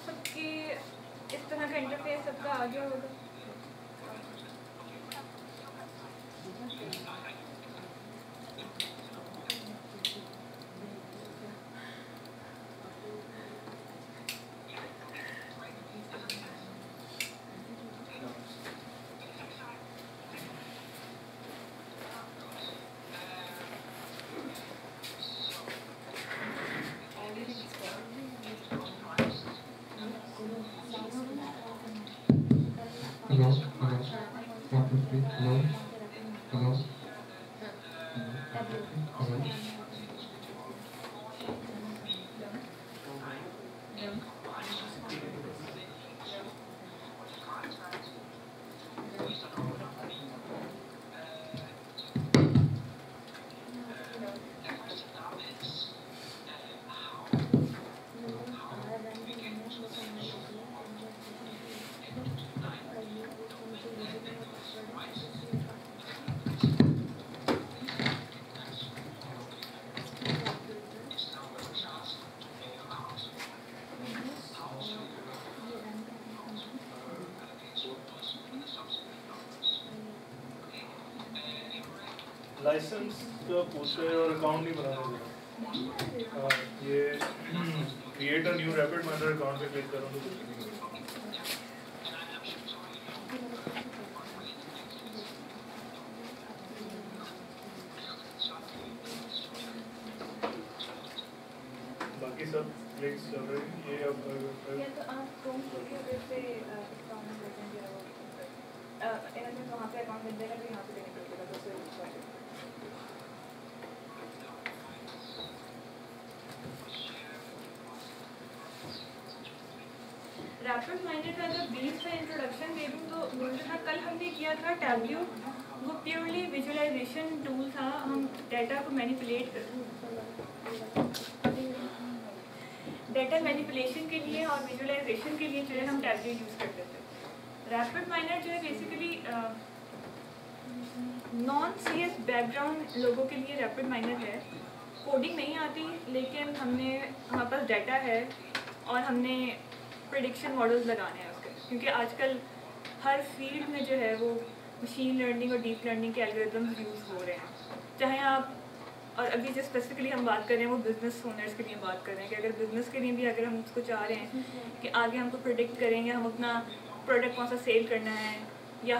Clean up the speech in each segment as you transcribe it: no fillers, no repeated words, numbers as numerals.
सबकी इस तरह का इंटरफेस सबका आ गया होगा। लाइसेंस का पूछे और अकाउंट नहीं बनाना ये create a new rapid minor account पे क्लिक करो तो बाकी सब क्लिक्स चल रहे हैं। ये अब या तो आप क्रोम खोलिए फिर से अकाउंट कर देंगे वो वहाँ पे अकाउंट बन जाएगा तो यहाँ पे देने पड़ेगा तो रैपिड माइनर का अगर बीच में इंट्रोडक्शन दे दूँ तो जैसा कल हमने किया था टैब्ल्यू, वो प्योरली विजुअलाइजेशन टूल था। हम डाटा को मैनिपुलेट डाटा मैनिपुलेशन के लिए और विजुअलाइजेशन के लिए जो है हम टैब्ल्यू यूज़ करते थे। रैपिड माइनर जो है बेसिकली नॉन सीएस बैकग्राउंड लोगों के लिए रैपिड माइनर है। कोडिंग नहीं आती लेकिन हमारे पास डाटा है और हमने प्रेडिक्शन मॉडल्स लगाने हैं उसके, क्योंकि आजकल हर फील्ड में जो है वो मशीन लर्निंग और डीप लर्निंग के एल्गोरिथम्स यूज़ हो रहे हैं। चाहे आप, और अभी जो स्पेसिफिकली हम बात कर रहे हैं वो बिज़नेस ओनर्स के लिए बात कर रहे हैं कि अगर बिज़नेस के लिए भी अगर हम उसको चाह रहे हैं कि आगे हमको प्रेडिक्ट करेंगे हम अपना प्रोडक्ट कौन सा सेल करना है, या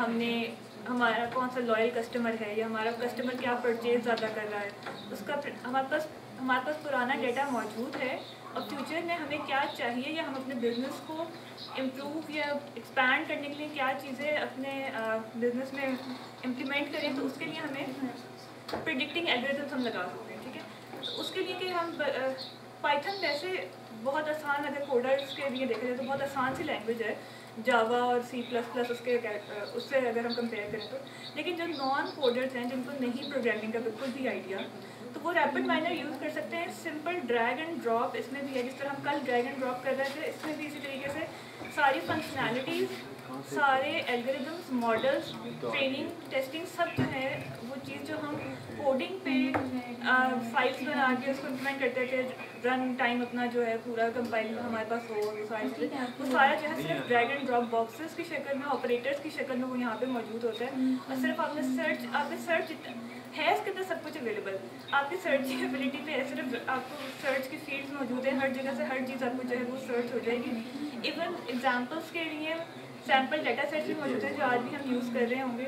हमारा कौन सा लॉयल कस्टमर है, या हमारा कस्टमर क्या परचेज ज़्यादा कर रहा है, उसका हमारे पास पुराना डेटा मौजूद है और फ्यूचर में हमें क्या चाहिए या हम अपने बिज़नेस को इम्प्रूव या एक्सपैंड करने के लिए क्या चीज़ें अपने बिज़नेस में इम्प्लीमेंट करें, तो उसके लिए हमें प्रिडिक्टिंग एल्गोरिथम्स हम लगा सकते हैं। ठीक है, तो उसके लिए कि हम पाइथन वैसे बहुत आसान, अगर कोडर्स के लिए देखा जाए तो बहुत आसान सी लैंग्वेज है, जावा और C++ उससे अगर हम कंपेयर करें तो। लेकिन जो नॉन कोडर्स हैं जिनको नहीं प्रोग्रामिंग का बिल्कुल भी आइडिया, तो वो रैपिड माइनर यूज़ कर सकते हैं। सिंपल ड्रैग एंड ड्रॉप इसमें भी है, जिस तरह हम कल ड्रैग एंड ड्रॉप कर रहे थे, इसमें भी इसी तरीके से सारी फंक्शनैलिटीज़, सारे एल्गोरिथम्स, मॉडल्स, ट्रेनिंग, टेस्टिंग, सब जो है वो चीज़ जो हम कोडिंग पे फाइल्स बना के उसको इम्प्लीमेंट करते थे, रन टाइम अपना जो है पूरा कंपाइल हमारे पास हो, वो सारी चीज़ें, वो सारा जो है सिर्फ ड्रैग एंड ड्रॉप बॉक्सेस की शक्ल में, ऑपरेटर्स की शक्ल में वो यहाँ पे मौजूद होता है। और सिर्फ आपने सर्च है, इसके अंदर सब कुछ अवेलेबल, आपकी सर्च की एबिलिटी पे है, सिर्फ आपको सर्च की फील्ड्स मौजूद है, हर जगह से हर चीज़ आपको जो है वो सर्च हो जाएगी। इवन एग्जाम्पल्स के लिए सैम्पल डाटा सेट्स भी मौजूद है जो आज भी हम यूज़ कर रहे होंगे।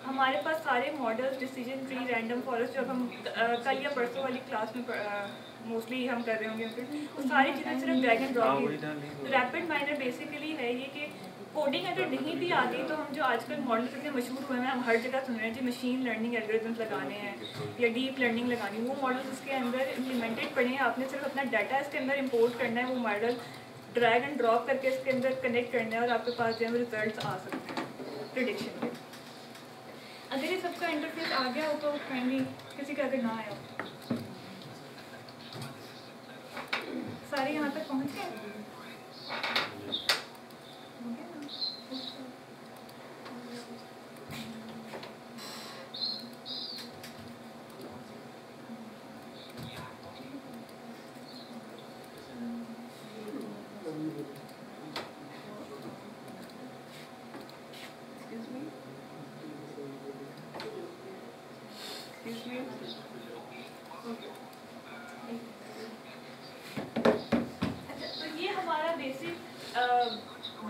हमारे पास सारे models, decision tree, random forest, जो हम कल या परसों वाली क्लास में मोस्टली हम कर रहे होंगे, वो सारी चीज़ें सिर्फ ड्रैग एंड ड्रॉप की। रैपिड माइनर बेसिकली है ये कि कोडिंग अगर नहीं भी आती तो हम जो आजकल मॉडल्स इतने मशहूर हुए हैं, हम हर जगह सुन रहे हैं जी मशीन लर्निंग एल्गोरिथम्स लगाने हैं या डीप लर्निंग लगानी, वो मॉडल्स इसके अंदर इम्प्लीमेंटेड पड़े हैं। आपने सिर्फ अपना डाटा इसके अंदर इम्पोर्ट करना है, वो मॉडल ड्रैग एंड ड्रॉप करके इसके अंदर कनेक्ट करना है और आपके पास जो है रिजल्ट आ सकते हैं प्रेडिक्शन के। अगर ये सबका इंटरफेस आ गया हो तो काइंडली, किसी का अगर ना आया हो, सारे यहाँ तक पहुँच गए?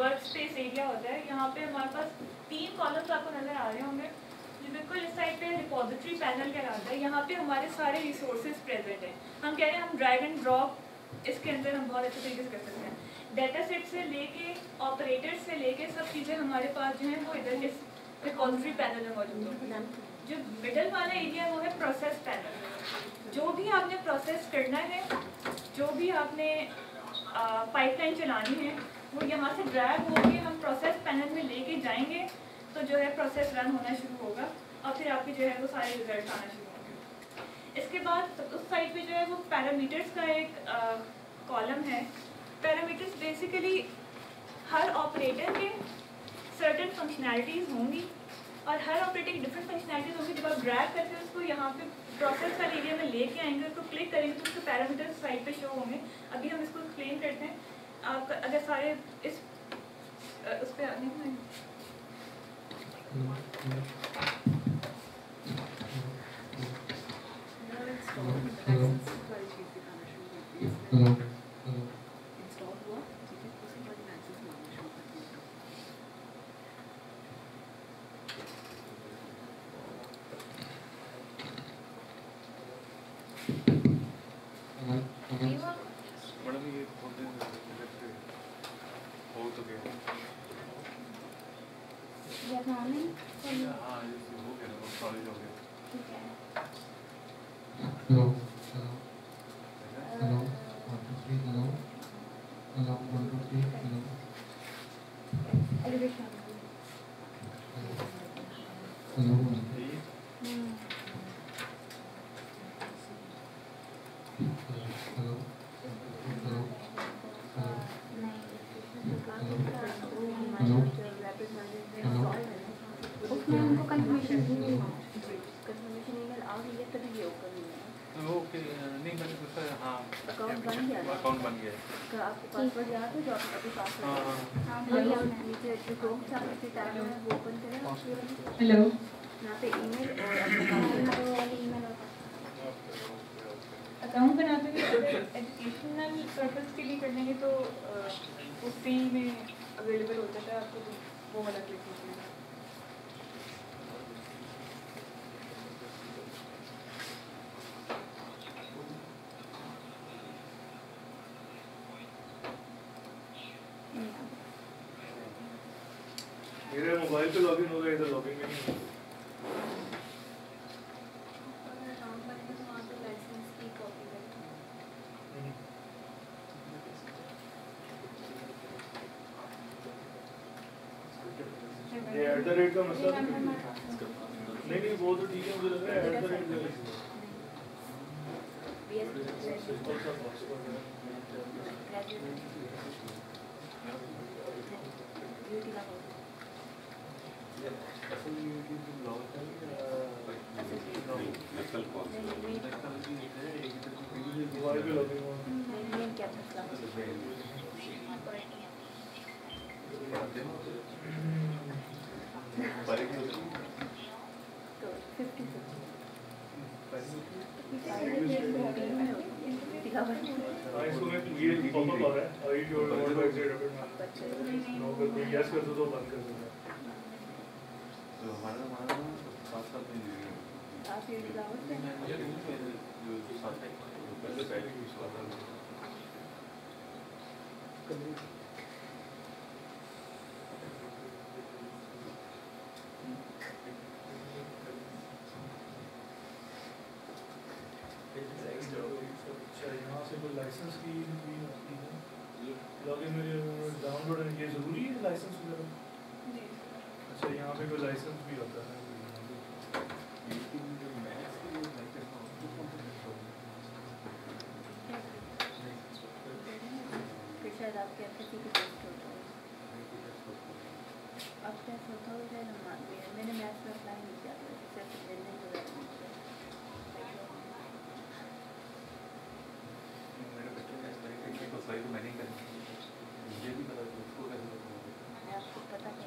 वर्क स्पेस एरिया होता है। यहाँ पे हमारे पास 3 कॉलम्स आपको नज़र आ रहे होंगे। ये बिल्कुल इस साइड पे रिपोजिटरी पैनल कहलाता है। यहाँ पे हमारे सारे रिसोर्सेज प्रेजेंट हैं। हम कह रहे हैं हम ड्रैग एंड ड्रॉप इसके अंदर हम बहुत अच्छे तरीके से कर सकते हैं। डाटा सेट से लेके ऑपरेटर्स से लेके सब चीज़ें हमारे पास जो हैं वो इधर इस रिपोजिटरी पैनल में मौजूद है। जो मिडल वाला एरिया है वो है प्रोसेस पैनल। जो भी आपने प्रोसेस करना है, जो भी आपने पाइपलाइन चलानी है, वो यहाँ से ड्रैग होके हम प्रोसेस पैनल में लेके जाएंगे तो जो है प्रोसेस रन होना शुरू होगा और फिर आपके जो है वो सारे रिजल्ट आना शुरू होंगे। इसके बाद उस साइड पे जो है वो पैरामीटर्स का एक कॉलम है। पैरामीटर्स बेसिकली हर ऑपरेटर के सर्टेन फंक्शनैलिटीज़ होंगी और हर ऑपरेटर की डिफरेंट फंक्शनैलिटीज़ होंगी। जब आप ड्रैग करके उसको यहाँ पे प्रोसेस वाले एरिया में लेके आएंगे, उसको क्लिक करेंगे तो उसके पैरामीटर्स साइड पे शो होंगे। अभी हम इसको एक्सप्लेन करते हैं। आप अगर सारे इस उस पर आने हेलो, यहाँ पे ईमेल और अकाउंट बनाते हुए एजुकेशनल पर्पस के लिए करने तो वो फ्री में अवेलेबल होता था आपको, वो वाला क्लिक कीजिएगा। मेरे मोबाइल पे लॉगिन होगा, इधर लॉगिन नहीं होगा। ये @ का मसला नहीं, वो तो ठीक है, मुझे लग रहा है मोबाइल पे लॉगिन इसको मैं ये पॉपअप आ रहा है और ये जो वांट टू एग्जिट नो कर दो, यस कर दो तो बंद कर दो। तो हमारा 5 साल में आप ये दिखाओ जो साथ है पहले बैठ के स्वाद यहाँ से कोई लाइसेंस की लॉगिन में डाउनलोड ये ज़रूरी है लाइसेंस वगैरह? अच्छा, यहाँ पे कोई लाइसेंस भी होता है? शायद आपके एफएससी की टेस्ट होता है, अब टेस्ट होता है। मैंने मैथ्स में अप्लाई नहीं किया था, सिर्फ अटेंडेंस वगैरह मेरे बच्चों ने इस तरीके की कोई तो मैंने करी, मुझे भी पता था उसको कैसे बताऊँ, आपको पता है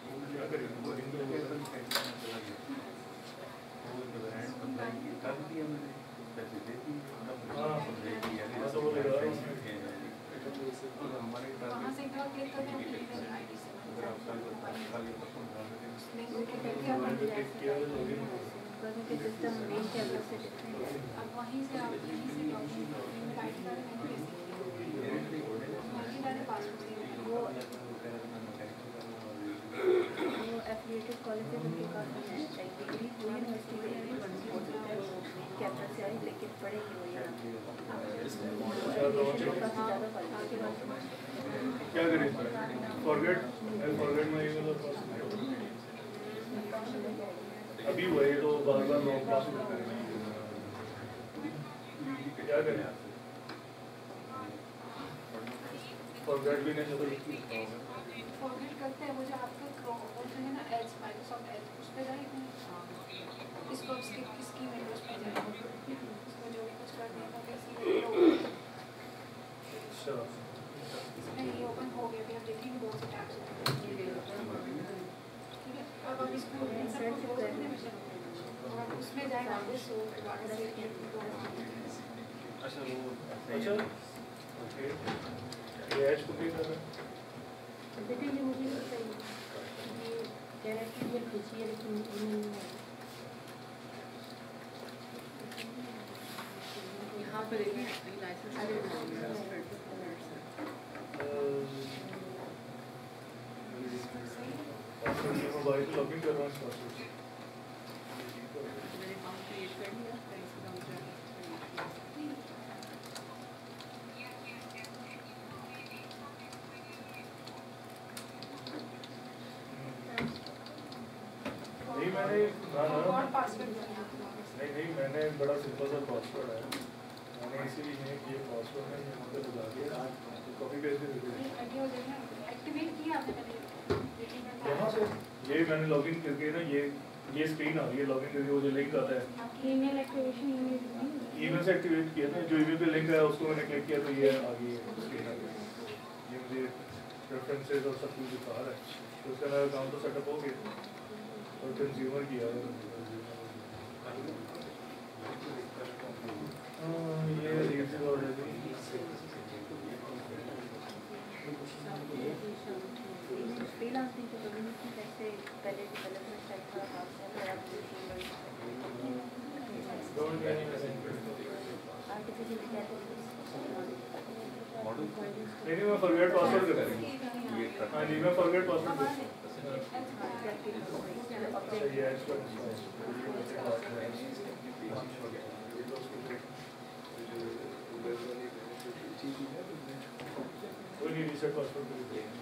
वो क्या करेंगे, वो हिंदू कैसे चला गया वो ब्रांड कंप्लेंट कर दिया मैंने, पैसे दे दिए। हाँ, तो वो लगा हमारे वहाँ से एक बार क्लिक करके अपनी ईमेल आईडी से अगर आप कल लिंक को क्लिक करके अपना अब वहीं से आप यहीं से लॉगिन ईमेल आईडी डालें वहीं डालें पासवर्ड वो एफिलिएटेड कॉलेज से उनके पास है डिग्री कोई यूनिवर्सिटी में हो सकता है कैंपस से आई लेकिन पढ़ेगी वो यहाँ क्या करें फॉरगेट माय ईमेल और पासवर्ड अभी वही तो बार-बार लॉग पासवर्ड करेंगे क्या करें फॉरगेट भी नहीं चलो फॉरगेट करते हैं वो जो आपका वो जो है ना एज माइक्रोसॉफ्ट एज उस पर जाएगा इसको इसकी विंडोज पे जाएगा इसको जो भी कुछ करने का कैसे अच्छा इसमें ये ओपन हो गया अभी आप देखेंगे बहुत से टैब्स हैं ठीक है अब आप इसको इंसर्ट करने में और उसमें जाएगा वापस दोबारा से अच्छा ओके ये एज को भी कर रहा है देखिए ये मुझे नहीं चाहिए ये कह रहा है कि ये भेजिए लेकिन ईमेल नहीं है यहाँ पर देखिए लाइसेंस पासवर्ड ये मोबाइल लॉगिन कर रहा हूँ पासवर्ड मैंने अकाउंट क्रिएट कर लिया बैंक अकाउंट नहीं मैंने और पासवर्ड नहीं मैंने बड़ा सिंपल सा पासवर्ड है मैंने इसीलिए ये पासवर्ड है यहाँ पे लगा दिया कॉपी पेस्ट कर दिया एक्टिवेट किया आपने पहले यहाँ से ये मैंने लॉगिन करके ना ये स्क्रीन आ रही है लॉगिन करके वो जो लिंक आता है ईमेल एक्टिवेशन ईमेल से एक्टिवेट किया था जो ईमेल पे लिंक है उसको मैंने क्लिक किया तो ये आ गई है स्क्रीन आ गई ये मुझे रेफरेंसेस और सब कुछ दिखा रहा है तो उसका मेरा अकाउंट तो सेटअप हो गया और कंज्यूमर किया है ये रील्स ऑलरेडी फ्रीलांसिंग के कम्युनिटी कैसे पहले डेवलपमेंट टाइप का काम है फिर आप आर्टिफिशियल इंटेलिजेंस नहीं मैं फॉरगेट पासवर्ड कर रही हूँ हाँ जी मैं फॉरगेट पासवर्ड ये एज पर कोई नहीं रीसेट पासवर्ड हो जाएगा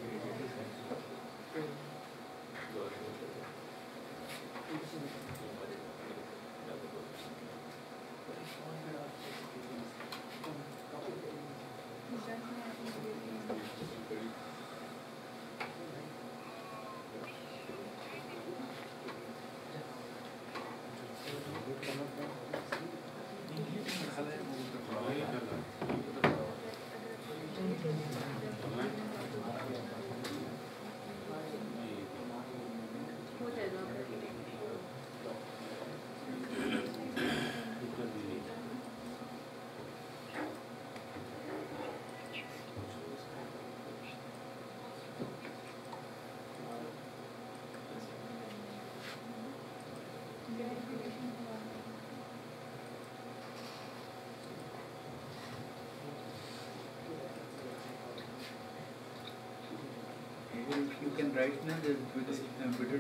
You can write now the computer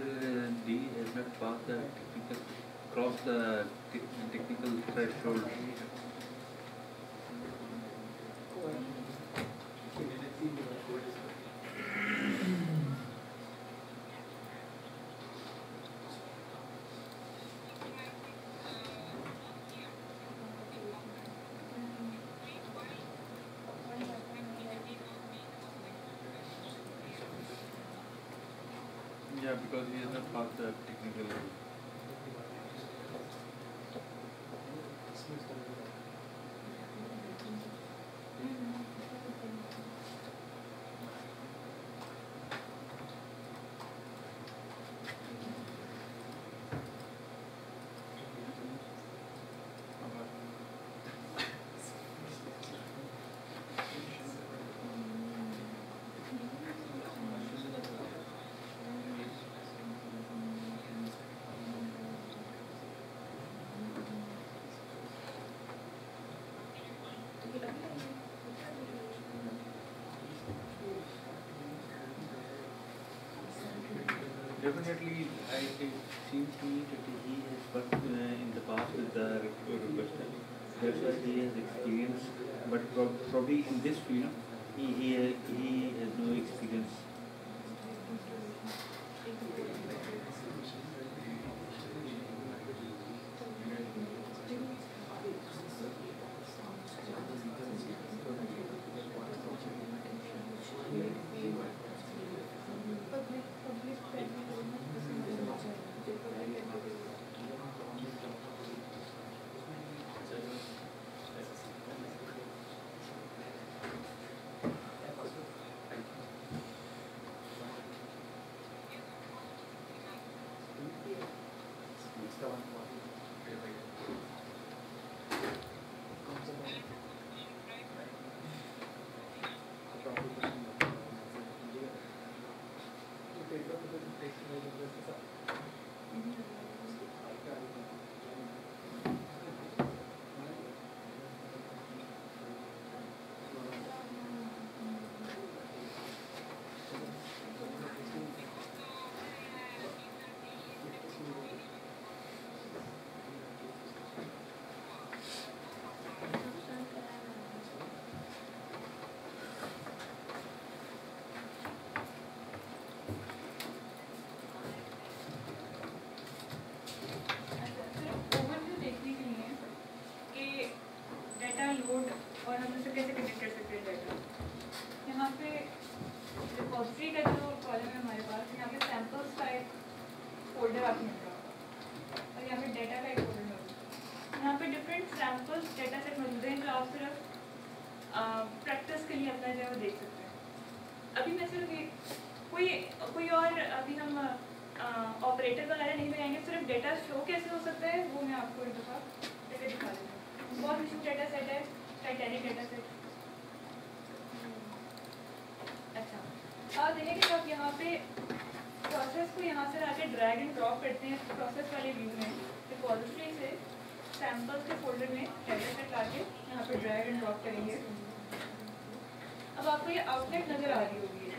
D has not passed the technical cross the technical threshold. Yeah, because he has not passed the technical. Definitely, it seems to me that he has worked in the past with the requester. That's why he has experience. But probably in this field, he has no experience. और हम उसे कैसे connect कर सकते हैं data. यहाँ पे repository का जो कॉलम है हमारे पास, यहाँ पे सैम्पल्स का एक फोल्डर आपको मिल रहा होगा और यहाँ पे डाटा का एक फोल्डर मौजूद है। यहाँ पे डिफरेंट सैम्पल्स डाटा सेट मौजूद हैं जो आप सिर्फ प्रैक्टिस के लिए अपना जो है देख सकते हैं। अभी मैं सिर्फ कोई और अभी हम ऑपरेटर वगैरह नहीं बनाएंगे, सिर्फ डेटा शो कैसे हो सकता है वो मैं आपको एक दफ़ा ऐसे दिखा देती हूँ। बहुत मशहूर डेटा सेट है टाइटैनिक डेटा सेट। अच्छा, आप देखेंगे कि आप यहाँ पे प्रोसेस को यहाँ से आके ड्रैग एंड ड्रॉप करते हैं प्रोसेस वाले व्यू में, रिपोजिटरी से सैम्पल्स के फोल्डर में डेटा सेट लाके यहाँ पे ड्रैग एंड ड्रॉप करेंगे। अब आपको ये आउटलेट नज़र आ रही होगी,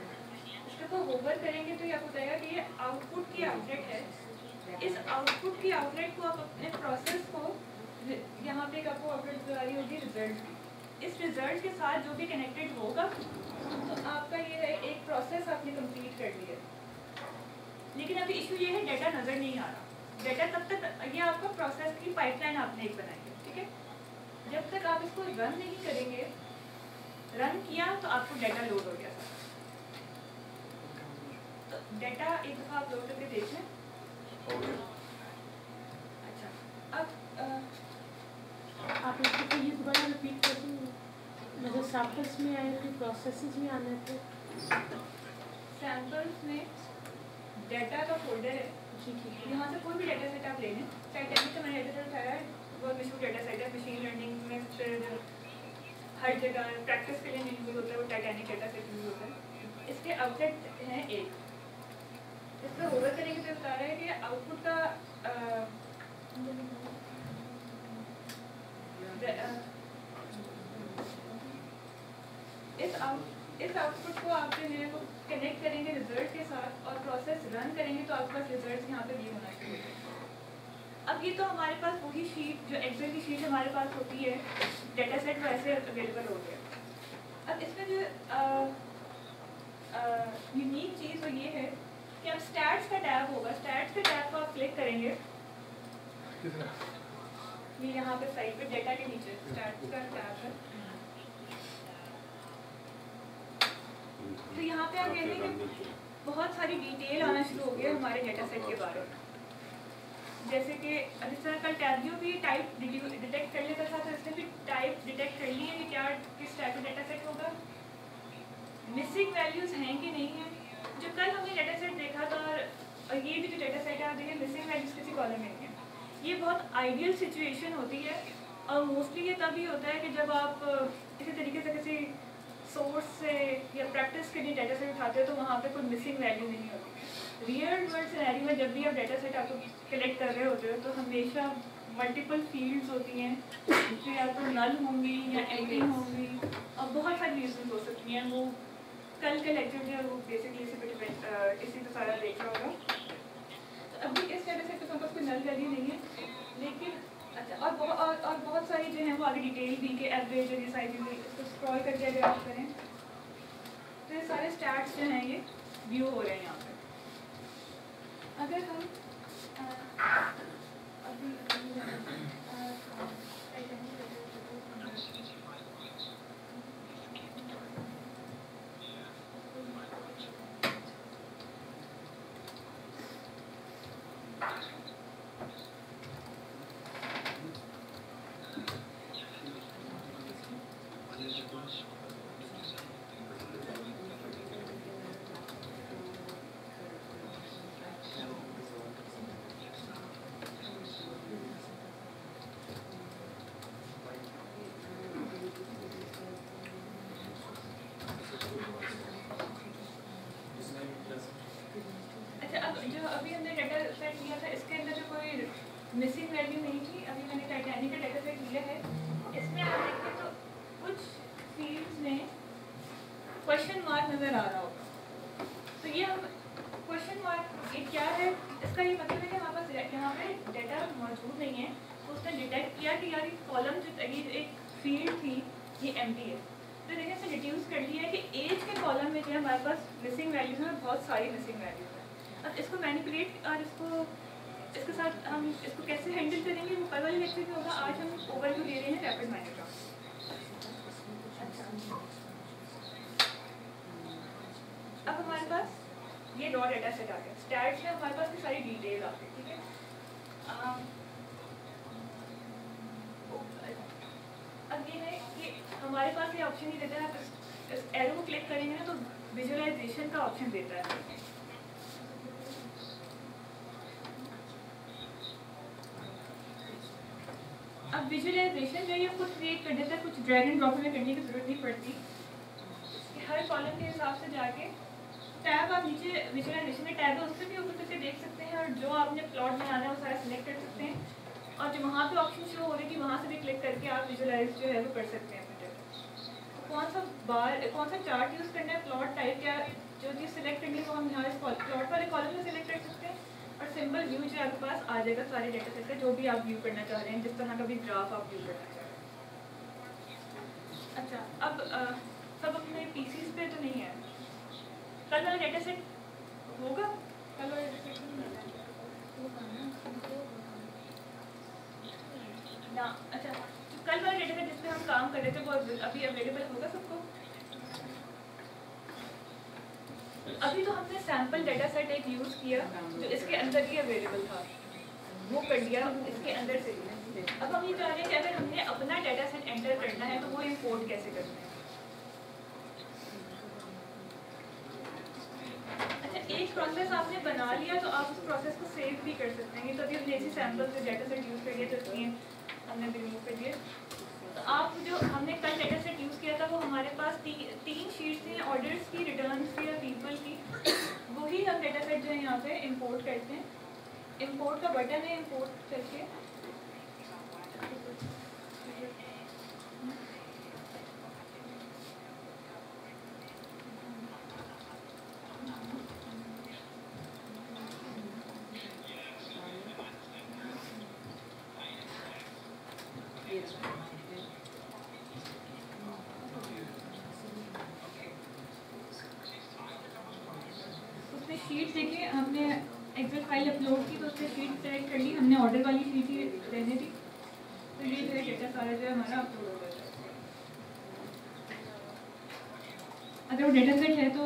इसके ऊपर होवर करेंगे तो ये आपको बताएगा कि ये आउटपुट की आउटलेट है। इस आउटपुट की आउटलेट को आप अपने प्रोसेस को यहाँ पे आपको आउटलेट नज़र आ रही होगी रिजल्ट की। इस रिजल्ट के साथ जो भी कनेक्टेड होगा तो आपका ये है एक प्रोसेस आपने कंप्लीट कर लिया। लेकिन अभी इशू ये है डाटा नज़र नहीं आ रहा। डाटा तब तक ये आपका प्रोसेस की पाइपलाइन आपने एक बनाई है, ठीक है। जब तक आप इसको रन नहीं करेंगे, रन किया तो आपको डाटा लोड हो गया। तो डाटा एक दफ़ा आप लोड करके देखें। अच्छा, अब आप इसको ये दोबारा रिपीट कर देंगे। मतलब सैम्पल्स में आए थे, प्रोसेसेस में आने थे। सैम्पल्स में डाटा का फोल्डर है, यहाँ से कोई भी डाटा सेट आप ले लें। टाइटैनिक का मैंने डाटा सेट उठाया है, बहुत मशहूर डाटा सेट है, मशीन लर्निंग में फिर हर जगह प्रैक्टिस के लिए नहीं यूज़ होता है, वो टाइटैनिक डाटा सेट यूज़ होता है। इसके आउटलेट हैं एक, इस पर होवर करेंगे तो बता रहा है कि आउटपुट का इस आउटपुट को आप जो है वो कनेक्ट करेंगे रिजल्ट के साथ और प्रोसेस रन करेंगे तो आपके पास रिजल्ट यहाँ पे भी होना चाहिए। अब ये तो हमारे पास वही शीट जो एक्सेल की शीट हमारे पास होती है, डाटा सेट वैसे अवेलेबल हो गया। अब इसमें जो यूनिक चीज़ वो ये है कि अब स्टैट्स का टैब होगा, स्टैट्स के टैब को आप क्लिक करेंगे, ये यहाँ पे साइड पे डाटा के नीचे स्टैट्स का टैब है। तो यहाँ पे आप कहेंगे कि बहुत सारी डिटेल आना शुरू हो गया हमारे डाटा सेट के बारे में। जैसे कि जिस तरह का टैब जो भी टाइप डिटेक्ट कर लेता था, तो इसने भी टाइप डिटेक्ट कर ली है कि क्या किस टाइप का डाटा सेट होगा, मिसिंग वैल्यूज़ हैं कि नहीं है। जो कल हमने डाटा सेट देखा था और ये भी जो डाटा सेट है आप देखिए मिसिंग वैल्यूज़ किसी कॉलम में नहीं है। ये बहुत आइडियल सिचुएशन होती है और मोस्टली ये तभी होता है कि जब आप किसी तरीके से किसी सोर्स से या प्रैक्टिस के लिए डाटा सेट उठाते हो तो वहाँ पे कोई मिसिंग वैल्यू नहीं होती। रियल वर्ल्ड सिनेरियो में जब भी आप डाटा सेट आपको कलेक्ट कर रहे होते हो तो हमेशा मल्टीपल फील्ड्स होती हैं जो या तो नल होंगी या एम्प्टी होंगी और बहुत सारी रीजन हो सकती हैं। वो कल के लेक्चर जो है वो बेसिकली इसी पे सारा देख रहा होगा। अभी इस डेटा सेट के साथ कोई नल वैल्यू नहीं है, लेकिन अच्छा और बहुत सारी जो है वो आगे डिटेल दी कि एवरेज और साइज इसको स्क्रॉल करके अगर आप करें तो ये सारे स्टैट्स जो हैं ये व्यू हो रहे हैं यहाँ पे। अगर हम मिसिंग वैल्यू नहीं थी, अभी मैंने टाइटैनिक का डेटा सेट लिया है। इसमें आप देखें तो कुछ फील्ड्स में क्वेश्चन मार्क नज़र आ रहा होगा, तो ये हम क्वेश्चन मार्क ये क्या है, इसका ये मतलब है कि हमारे पास यहाँ पे डेटा मौजूद नहीं है। तो उसने डिटेक्ट किया कि यार कॉलम जो एक फील्ड थी ये एम्प्टी है, तो देखिए इसने रिड्यूस कर लिया है कि एज के कॉलम में जो है हमारे पास मिसिंग वैल्यूज हैं, बहुत सारी मिसिंग वैल्यूज हैं। अब इसको मैनिपुलेट और इसके साथ हम इसको कैसे हैंडल करेंगे वो कल वाले लेक्चर में होगा। आज हम ओवरव्यू ले रहे हैं रैपिड माइनर का। अब हमारे पास ये रॉ डेटा सेट आ गया, स्टैट्स में हमारे पास की सारी डिटेल आ गई, ठीक है। अब ये है कि हमारे पास ये ऑप्शन ही देता है, आप इस एरो को क्लिक करेंगे ना तो विजुअलाइजेशन का ऑप्शन देता है। अब विजुअलाइजेशन जो है ये खुद क्रिएट कर देता है, कुछ ड्रैग एंड ड्रॉप में करने की जरूरत नहीं पड़ती। हर कॉलम के हिसाब से जाके टैब आप नीचे विजुअलाइजेशन में टैब है उससे भी ऊपर करके देख सकते हैं, और जो आपने प्लॉट बनाना है वो सारा सिलेक्ट कर सकते हैं, और जो वहाँ पे ऑप्शन शो हो रही थी वहाँ से भी क्लिक करके आप विजुअलाइज जो है वो कर सकते हैं। कौन सा बार कौन सा चार्ट यूज़ करना है, प्लॉट टाइप या जो चीज़ सिलेक्ट करनी है वो हम यहाँ इस प्लॉट वाले कॉलम में सिलेक्ट कर सकते हैं, और सिंपल व्यू जो आपके पास आ जाएगा सारे डेटा सेट का, जो भी आप व्यू करना चाह रहे हैं, जिस तरह का भी ग्राफ आप व्यू करना चाह रहे हैं। अच्छा, अब सब अपने पीसीज पे तो नहीं है, कल वाला डेटा सेट होगा, कल वाला डेटा सेट ना। अच्छा, कल वाला डेटा सेट जिस पे हम काम कर रहे थे वो अभी अवेलेबल होगा सबको? अभी तो हमने सैम्पल डेटा सेट एक यूज़ किया जो इसके अंदर ही अवेलेबल था, वो कर लिया इसके अंदर से। अब हम ये चाह रहे हैं कि अगर हमने अपना डेटा सेट एंटर करना है तो वो इंपोर्ट कैसे करना है। अच्छा, एक प्रोसेस आपने बना लिया तो आप उस प्रोसेस को सेव भी कर सकते हैं। तो अभी हमने ऐसी सैम्पल से डेटा सेट यूज़ कर लिया तो इसलिए हमने भी रिमूव कर दिया। तो आप जो हमने कल डेटा सेट यूज़ किया था वो हमारे पास तीन शीट्स थी, ऑर्डर्स की, रिटर्न्स की या पीपल की। वही हम डेटा सेट जो है यहाँ पे इंपोर्ट करते हैं। इंपोर्ट का बटन है, इंपोर्ट करके उसमें शीट देखिए, हमने एक्सेल फाइल अपलोड की तो उससे शीट सेलेक्ट कर ली, हमने ऑर्डर वाली शीट ही रहने दी, तो ये जो है डेटा सारा जो है हमारा अपलोड हो जाता है। अगर वो डेटा सेट है तो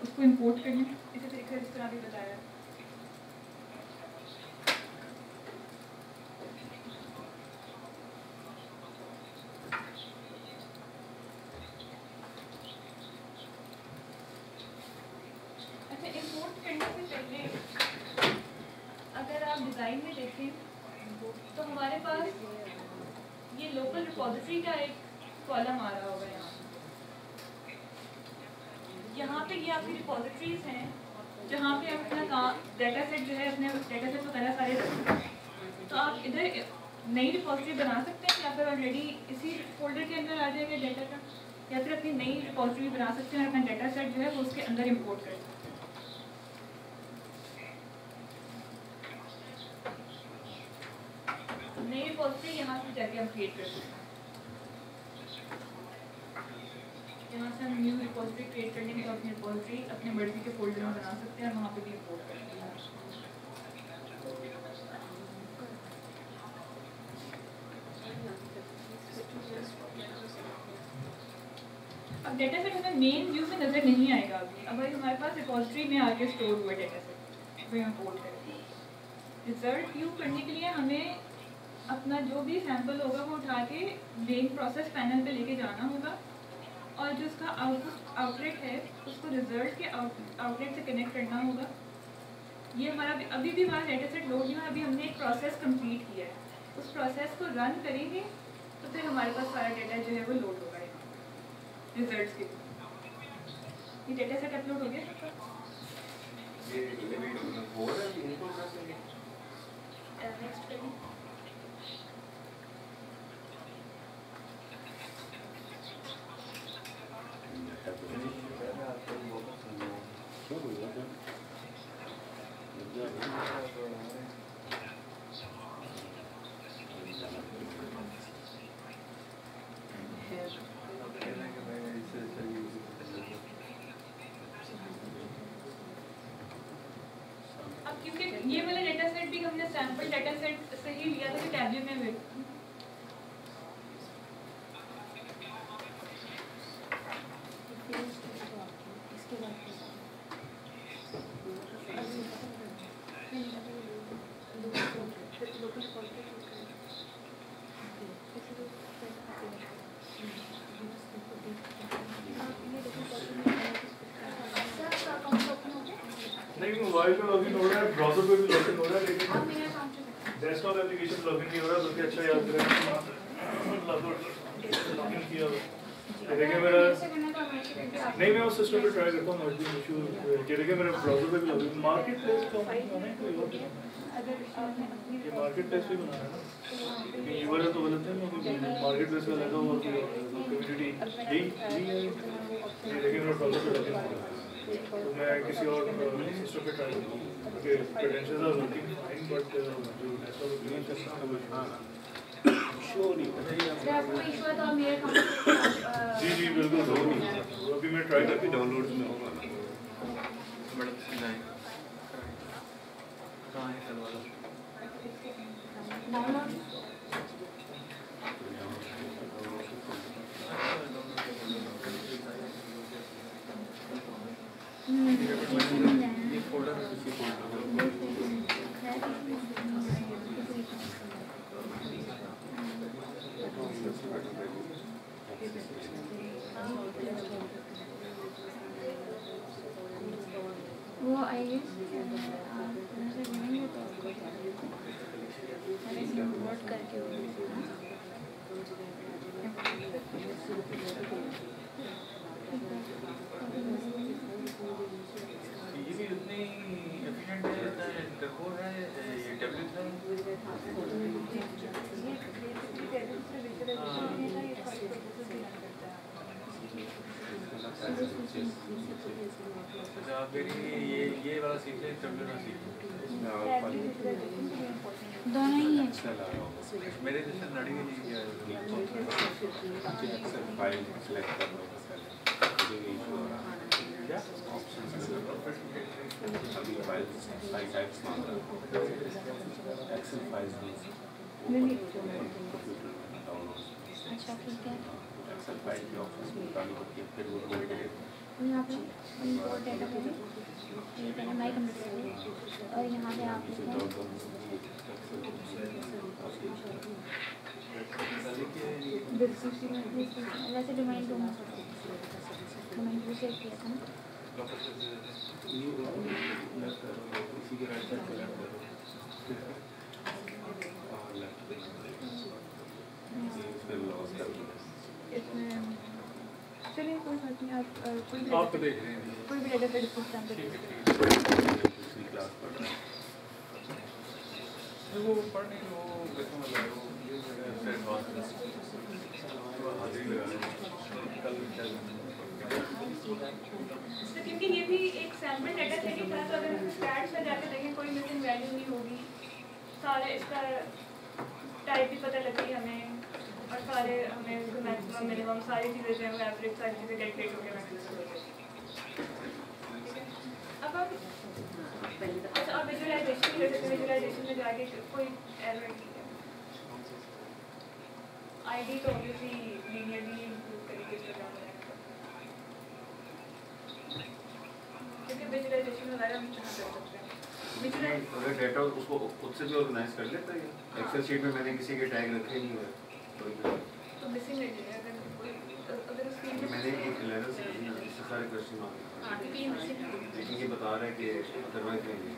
उसको इंपोर्ट कर लें इसी तरीके से जिस तरह भी बताया। अच्छा, इंपोर्ट करने से पहले अगर आप डिज़ाइन में देखें तो हमारे पास ये लोकल रिपॉजिटरी का एक कॉलम आ रहा होगा। यहाँ पे ये आपकी रिपॉजिटरीज हैं जहाँ पे आप अपना डेटा सेट जो है अपने डेटा सेट वगैरह सारे रखते हैं। तो आप इधर नई रिपॉजिटरी बना सकते हैं या फिर ऑलरेडी इसी फोल्डर के अंदर आ जाएगा डेटा का, या फिर अपनी नई रिपॉजिटरी बना सकते हैं और अपना डेटा सेट जो है वो उसके अंदर इंपोर्ट कर सकते हैं। रिपोजिटरी यहाँ से जाके हम क्रिएट कर सकते हैं। यहाँ से हम न्यू रिपोजिटरी क्रिएट कर लेंगे तो अपनी रिपोजिटरी अपने मर्जी के फोल्डर में बना सकते हैं और वहाँ पे भी इंपोर्ट कर सकते हैं। अब डेटा सेट हमें मेन व्यू में नज़र नहीं आएगा अभी। अब भाई हमारे पास रिपोजिटरी में आगे स्टोर हुआ डेटा सेट, वही हम इंपोर्ट करेंगे। रिजल्ट व्यू करने के लिए हमें अपना जो भी सैंपल होगा वो उठा के मेन प्रोसेस पैनल पे लेके जाना होगा और जो उसका आउटलेट है उसको रिजल्ट के आउटलेट से कनेक्ट करना होगा। ये हमारा अभी भी हमारा डेटा सेट लोड नहीं हुआ, अभी हमने एक प्रोसेस कंप्लीट किया है। उस प्रोसेस को रन करेंगे तो फिर हमारे पास सारा डेटा जो है वो लोड होगा रिजल्ट्स के। ये डेटा सेट अपलोड हो गया नेक्स्ट करेंगे। अब क्योंकि ये वाला डेटा सेट भी हमने सैंपल डेटा सेट से ही लिया था टैबलेट में भी। नहीं मोबाइल पे लॉगिन हो रहा है, ब्राउज़र पे भी लॉगिन हो रहा है, लेकिन डेस्कटॉप एप्लीकेशन लॉगिन नहीं हो रहा। तो अच्छा याद करें लॉगिन किया देखिए मेरा नहीं, मैं उस सिस्टम पे ट्राई करता हूँ। मर्जी इशू ये देखिए मेरा ब्राउज़र पे भी लॉगिन मार्केट प्लेस तो ये मार्केट प्लेस भी बनाना है ना, ये वाला तो गलत है ना, मार्केट प्लेस का लगा हुआ कम्युनिटी यही है। ये देखिए मेरा ब्राउज़र पे लॉगिन हो रहा है, तो मैं किसी और सिस्टम पे ट्राई करूँगा क्योंकि credentials are working fine, but जो डेस्कटॉप एप्लीकेशन है वो शो नहीं हो रहा। जी जी बिल्कुल हो नहीं, अभी मैं ट्राई करके डाउनलोड्स में होगा ना। मैडम सिलाई कहाँ है कल वाला डाउनलोड ये फोल्डर है, किसी फोल्डर वो आएगी नोट करके ये भी उतनी एफिशिएंट है जितना टर्बो है, ये टैबलेट है। अच्छा आप मेरी ये वाला सीख लें, टैबलेट ना सीख दोनों ही है। मेरे जैसे लड़ी नहीं किया फाइल सेलेक्ट कर लो क्या अभी फाइल टाइप्स मांग रहा है, एक्सेल फाइल्स अच्छा ठीक है। एक्सेल फाइल के ऑप्शन में डालनी पड़ती है, फिर वो यहाँ पे इंपोर्ट डेटा पे ये करना माई कंप्यूटर और यहाँ पे आप वैसे डोमेन टू सेव किया था ना। इसी के राइट साइड पे लेफ्ट करो, फिर लॉस कर दो। इसमें चलिए कोई बात नहीं, आप आप तो देख रहे हैं कोई भी डेटा सेट सिस्टम पे दूसरी क्लास पढ़ रहा है, वो पढ़ने वो कैसा मतलब है, वो ये एडवांस हाजिरी लगा रहे हैं कल क्या तो क्योंकि ये भी एक सैंपल डेटा सेट ही था, तो अगर हम स्टैट्स में जाकर देखें कोई मिसिंग वैल्यू नहीं होगी। सारे इसका टाइप भी पता लग गई हमें, और सारे हमें मैक्सिमम मिनिमम सारी चीज़ें जो है वो एवरेज सारी चीज़ें कैलकुलेट होकर मैक्सिमम हो जाती है। अब हम अच्छा और विजुअलाइजेशन कर सकते हैं। विजुअलाइजेशन में जाके कोई एरर नहीं है। आईडी तो ऑब्वियसली लीनियरली तरीके से जाना है, क्योंकि विजुअलाइजेशन वगैरह हम कहाँ कर सकते हैं। अगर डेटा उसको खुद से भी ऑर्गेनाइज कर लेता है, एक्सेल शीट में मैंने किसी के टैग रखे नहीं हुए तो मिसिंग है अगर उसकी मैंने एक लेवल से इससे सारे क्वेश्चन मांगे, लेकिन ये बता रहा है कि अदरवाइज नहीं,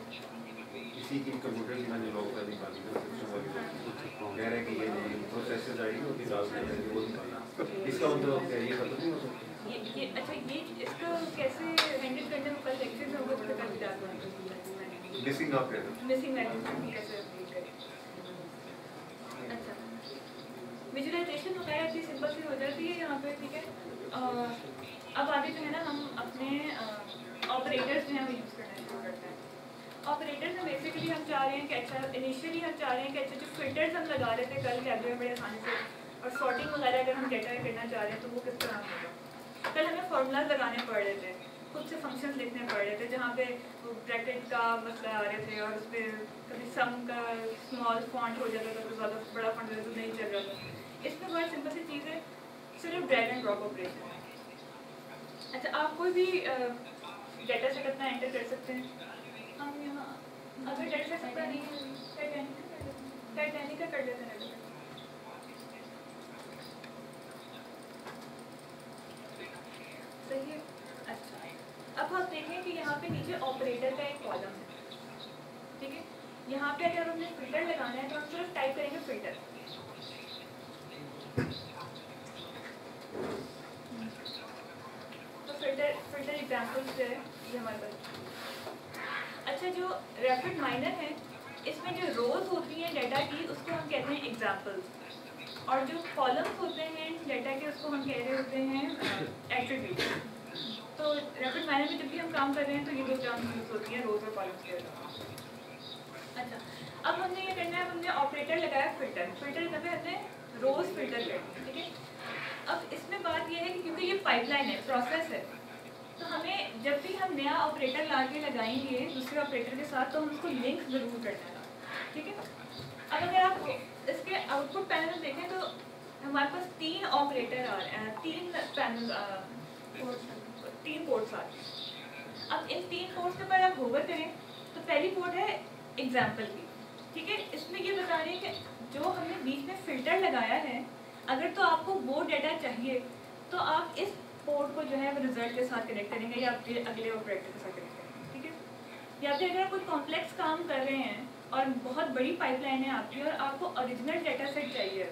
इसी की कंप्यूटर की मैंने लॉग कर निकाली ना सिस्टम वाली, कह रहा है कि ये नहीं प्रोसेसर आईडी होती डाल के वो निकालना, इसका मतलब क्या ये खत्म नहीं हो सकता? ये अच्छा ये इसको कैसे हैंडल करने में कल लेक्चर में होगा तो कर दिया मिसिंग आप कहते हैं मिसिंग वैल्यू कैसे अपडेट करें। अच्छा विजुअलाइजेशन वगैरह इतनी सिंपल सी हो जाती है यहाँ पे, ठीक है। अब आगे जो है ना हम अपने ऑपरेटर्स जो हैं वो यूज़ करना शुरू करते हैं। ऑपरेटर्स में बेसिकली हम चाह रहे हैं कि अच्छा इनिशियली हम चाह रहे हैं कि अच्छा जो फिल्टर्स हम लगा रहे थे कल कैलकुलेटर में बड़े आसानी से, और सॉर्टिंग वगैरह अगर हम डेटा करना चाह रहे हैं तो वो किस तरह होगा। कल हमें फार्मूलाज लगाने पड़ रहे थे, खुद से फंक्शंस लिखने पड़ रहे थे, जहाँ पे ब्रैकेट का मसला आ रहे थे और उस पर कभी सम का स्मॉल फॉन्ट हो जाता था तो ज़्यादा बड़ा फॉन्ट हो जाता तो नहीं चल रहा था। इसमें बहुत सिंपल सी चीज़ है, सिर्फ ड्रैग एंड ड्रॉप ऑपरेशन है। अच्छा आप कोई भी डेटा सेट अपना एंटर कर सकते हैं। हम यहाँ अगर डेटा सेट अपना नहीं है टाइटैनिक का कर लेते हैं। सही है। अच्छा अब हम देखें कि यहाँ पे नीचे ऑपरेटर का एक कॉलम है, ठीक है। यहाँ पे अगर हमने फिल्टर लगाना है तो हम सिर्फ टाइप करेंगे फिल्टर। तो फिल्टर एग्जाम्पल्स जो है ये हमारे पास। अच्छा जो रैपिड माइनर है इसमें जो रोज होती हैं डेटा की उसको हम कहते हैं एग्जाम्पल्स, और जो कॉलम्स होते हैं डेटा के उसको हम कह रहे होते हैं एट्रीब्यूट। तो रैपिड माइनर में जब भी हम काम कर रहे हैं तो ये दो टर्म्स यूज होती हैं, रोज और कॉलम्स के अलावा। अच्छा अब हमने ये करना है, हमने ऑपरेटर लगाया फिल्टर, फिल्टर जब हमने रोज फिल्टर कर दिया, ठीक है। अब इसमें बात यह है कि क्योंकि ये पाइपलाइन है, प्रोसेस है, तो हमें जब भी हम नया ऑपरेटर ला के लगाएंगे दूसरे ऑपरेटर के साथ तो हम उसको लिंक ज़रूर करना है, ठीक है। अब अगर आप इसके आउटपुट पैनल में देखें तो हमारे पास 3 ऑपरेटर आ रहे हैं, 3 पैनल 3 पोर्ट्स आ रहे हैं। अब इन 3 पोर्ट्स के ऊपर आप होवर करें तो पहली पोर्ट है एग्जाम्पल की, ठीक है। इसमें ये बता रहे हैं कि जो हमने बीच में फिल्टर लगाया है अगर तो आपको वो डेटा चाहिए तो आप इस पोर्ट को जो है वो रिजल्ट के साथ कनेक्ट करेंगे या आपके अगले ऑपरेटर के साथ कनेक्ट करेंगे, ठीक है। या फिर अगर आप कोई कॉम्प्लेक्स काम कर रहे हैं और बहुत बड़ी पाइपलाइन है आपकी और आपको ओरिजिनल डेटा सेट चाहिए,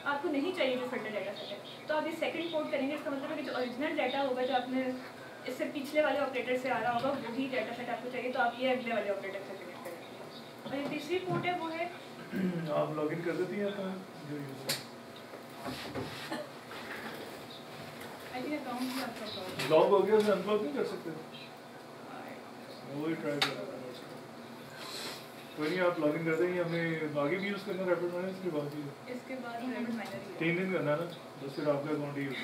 आपको नहीं चाहिए जो फिल्टर डेटा सेट है, तो आप ये सेकंड पोर्ट करेंगे। इसका मतलब है कि जो ओरिजिनल डाटा होगा जो आपने इससे पिछले वाले ऑपरेटर से आ रहा होगा वही डाटा सेट आपको चाहिए, तो आप ये अगले वाले ऑपरेटर से कनेक्ट करेंगे। और ये तीसरी पोर्ट है वो है आप लॉगिन कर देती हैं जो यूजर आई थिंक अकाउंट भी आपका लॉग हो गया उसे अनलॉग नहीं कर सकते, वही ट्राई कर रहा है। कोई नहीं आप लॉगिन कर देंगे, हमें आगे भी यूज़ करना रैपिड माइनर, इसके बाद ही इसके बाद रैपिड माइनर 3 दिन करना ना, बस फिर आपका अकाउंट ही यूज़